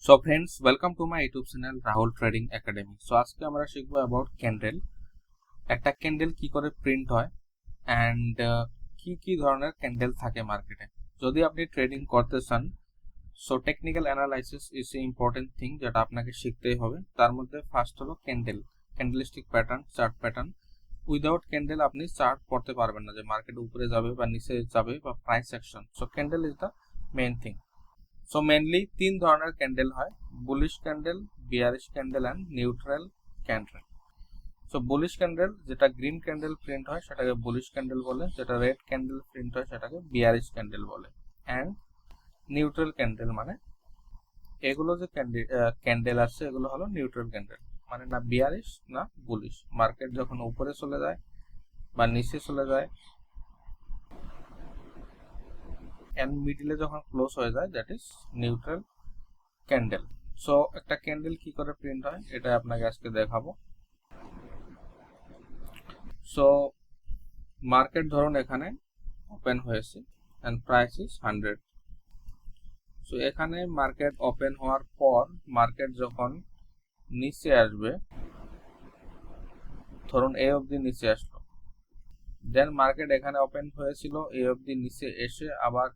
So friends, welcome to my YouTube channel Rahul trading academy. So আজকে আমরা শিখবো about candle. একটা ক্যান্ডেল কি করে প্রিন্ট হয় অ্যান্ড কি কি ধরনের ক্যান্ডেল থাকে মার্কেটে। যদি আপনি ট্রেডিং করতে চান, so technical analysis is a important thing, যেটা আপনাকে শিখতেই হবে। তার মধ্যে ফার্স্ট হলো candlestick pattern, chart pattern. Without candle আপনি চার্ট পড়তে পারবেন না যে মার্কেট উপরে যাবে বা নিচে যাবে বা price action. So candle is the main thing. So mainly তিন ধরনের ক্যান্ডেল হয়: bullish candle, bearish candle and neutral candle. So bullish candle, যেটা গ্রিন ক্যান্ডেল প্রিন্ট হয় সেটাকে বুলিশ ক্যান্ডেল বলে, যেটা রেড ক্যান্ডেল প্রিন্ট হয় সেটাকে বিয়ারিশ ক্যান্ডেল বলে। অ্যান্ড নিউট্রাল ক্যান্ডেল মানে এগুলো যে ক্যান্ডেল আছে এগুলো হলো নিউট্রাল ক্যান্ডেল, মানে না বিয়ারিশ না বুলিশ। মার্কেট যখন উপরে চলে যায় বা নিচে চলে যায় এন্ড মিডলে যখন ক্লোজ হয়ে যায়, that is neutral candle. So একটা ক্যান্ডেল কি করে প্রিন্ট হয় এটা আপনাকে আজকে দেখাবো। সো মার্কেট ধরুন এখানে ওপেন হয়েছে এন্ড প্রাইস ইজ 100। সো এখানে মার্কেট ওপেন হওয়ার পর মার্কেট যখন নিচে আসবে, ধরুন এই অবধি নিচে আসলো, দেন মার্কেট এখানে ওপেন হয়েছিল, এই অবধি নিচে এসে আবার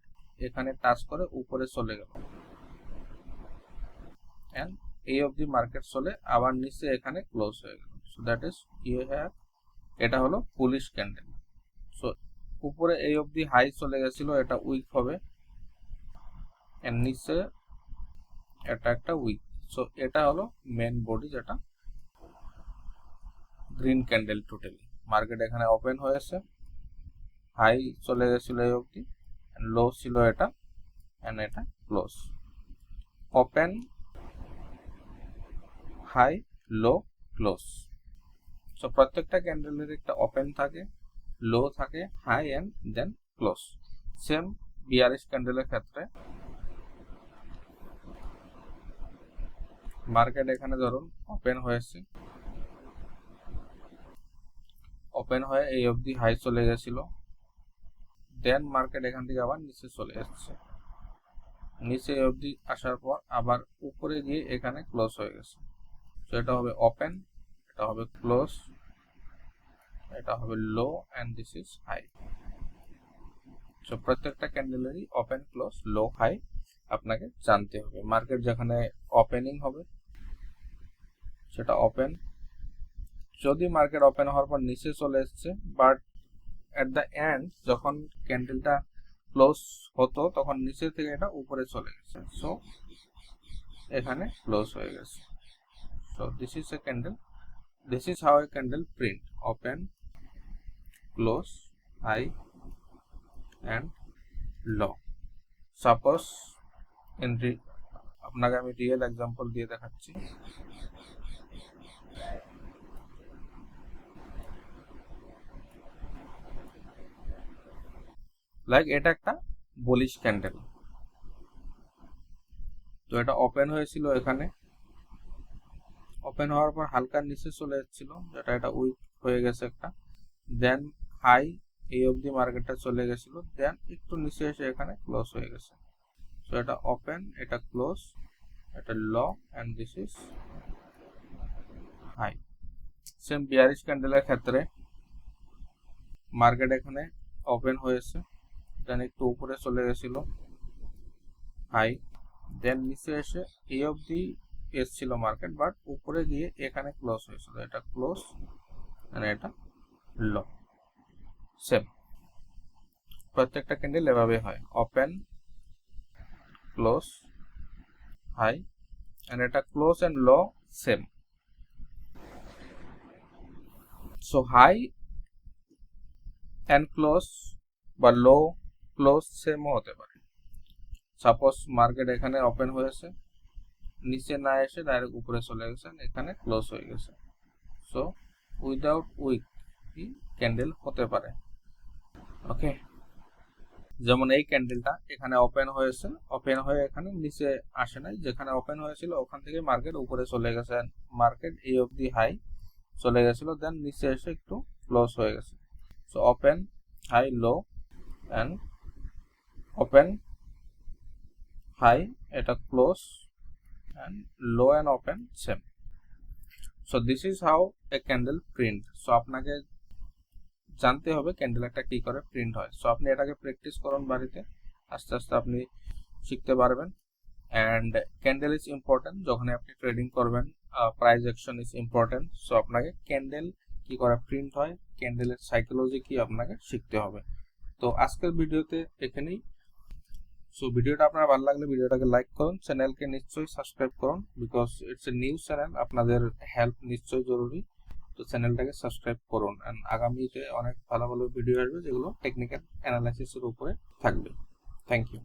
এখানে টাচ করে উপরে চলে গেল এন্ড এই অবধি মার্কেট চলে আবার নিচে এখানে ক্লোজ হয়ে গেল। সো দ্যাট ইজ এটা হলো বুলিশ ক্যান্ডেল। সো উপরে এই অবধি হাই চলে গেছিল, এটা উইক হবে, এর নিচে এটা একটা উইক। সো এটা হলো মেন বডি, যেটা গ্রিন ক্যান্ডেল। টোটালি মার্কেট এখানে ওপেন হয়েছে, হাই চলে গেছিল এই অবধি, লো ছিল এটা, এন্ড এটা close. Open, high, low, close. So প্রত্যেকটা ক্যান্ডেলের একটা ওপেন থাকে, লো থাকে, high and then close. Same bearish ক্যান্ডেলের ক্ষেত্রে মার্কেট এখানে ধরুন ওপেন হয়েছে, ওপেন হয়ে এই অবধি হাই চলে গেছিল, দেন মার্কেট এখান থেকে আবার নিচে চলে যাচ্ছে, নিচে এই অবধি আসার পর আবার উপরে গিয়ে এখানে ক্লোজ হয়ে গেছে। তো এটা হবে ওপেন, এটা হবে ক্লোজ, এটা হবে low and this is high. So প্রত্যেকটা ক্যান্ডেলেরই ওপেন, ক্লোজ, লো, হাই আপনাকে জানতে হবে। মার্কেট যেখানে ওপেনিং হবে সেটা ওপেন। যদি মার্কেট ওপেন হওয়ার পর নিচে চলে এসছে, বাট এট দ্য এন্ড যখন ক্যান্ডেলটা ক্লোজ হতো তখন নিচে থেকে এটা উপরে চলে গেছে, সো এখানে ক্লোজ হয়ে গেছে। So this is a candle, this is how a candle print: open, close, high and low. Suppose আপনাকে আমি রিয়েল এক্সাম্পল দিয়ে দেখাচ্ছি। লাইক এটা একটা বুলিশ ক্যান্ডেল। তো এটা ওপেন হয়েছিল, এখানে ওপেন হওয়ার পর হালকা নিচে চলে যাচ্ছিল, যেটা এটা উইক হয়ে গেছে একটা, দেন হাই এই অবধি মার্কেটটা চলে গেছিল, দেন একটু নিচে এসে এখানে ক্লোজ হয়ে গেছে। তো এটা ওপেন, এটা ক্লোজ, এটা low and this is high. Same bearish ক্যান্ডেলের ক্ষেত্রে মার্কেট এখানে ওপেন হয়েছে, দেন একটু উপরে চলে গেছিল, হাই, দেন নিচে এসে এই অবধি এসছিল মার্কেট, বাট উপরে গিয়ে এখানে ক্লোজ হয়েছিল, এটা ক্লোজ এন্ড এটা লো। সেম প্রত্যেকটা ক্যান্ডেল এভাবে হয়: ওপেন, ক্লোজ, হাই এন্ড এটা close and low same. So high and close বা লো ক্লোজ সেমও হতে পারে। সাপোজ মার্কেট এখানে ওপেন হয়েছে, নিচে না এসে ডাইরেক্ট উপরে চলে গেছে, এখানে ক্লোজ হয়ে গেছে। সো উইদাউট উইক ক্যান্ডেল হতে পারে। ওকে, যেমন এই ক্যান্ডেলটা এখানে ওপেন হয়েছে, ওপেন হয়ে এখানে নিচে আসে নাই, যেখানে ওপেন হয়েছিল ওখান থেকে মার্কেট উপরে চলে গেছে, মার্কেট এই অবধি হাই চলে গেছিল, দেন নিচে এসে একটু ক্লোজ হয়ে গেছে। So open, high, low and open, high, এটা close and low and open same. So this is how a candle print. So আপনাকে জানতে হবে ক্যান্ডেল একটা কি করে প্রিন্ট হয়। সো আপনি এটাকে প্র্যাকটিস করুন বাড়িতে, আস্তে আস্তে আপনি শিখতে পারবেন। অ্যান্ড ক্যান্ডেল ইজ ইম্পর্টেন্ট যখন আপনি ট্রেডিং করবেন, price action is important. So আপনাকে ক্যান্ডেল কি করে প্রিন্ট হয়, ক্যান্ডেলের সাইকোলজি কি আপনাকে শিখতে হবে। তো আজকের ভিডিওতে এখানেই। সো ভিডিওটা আপনার ভালো লাগলে ভিডিওটাকে লাইক করুন, চ্যানেলকে নিশ্চয়ই সাবস্ক্রাইব করুন, because it's a new channel, আপনাদের হেল্প নিশ্চয়ই জরুরি। তো চ্যানেলটাকে সাবস্ক্রাইব করুন, অ্যান্ড আগামীতে অনেক ভালো ভালো ভিডিও আসবে যেগুলো টেকনিক্যাল অ্যানালাইসিসের উপরে থাকবে। Thank you.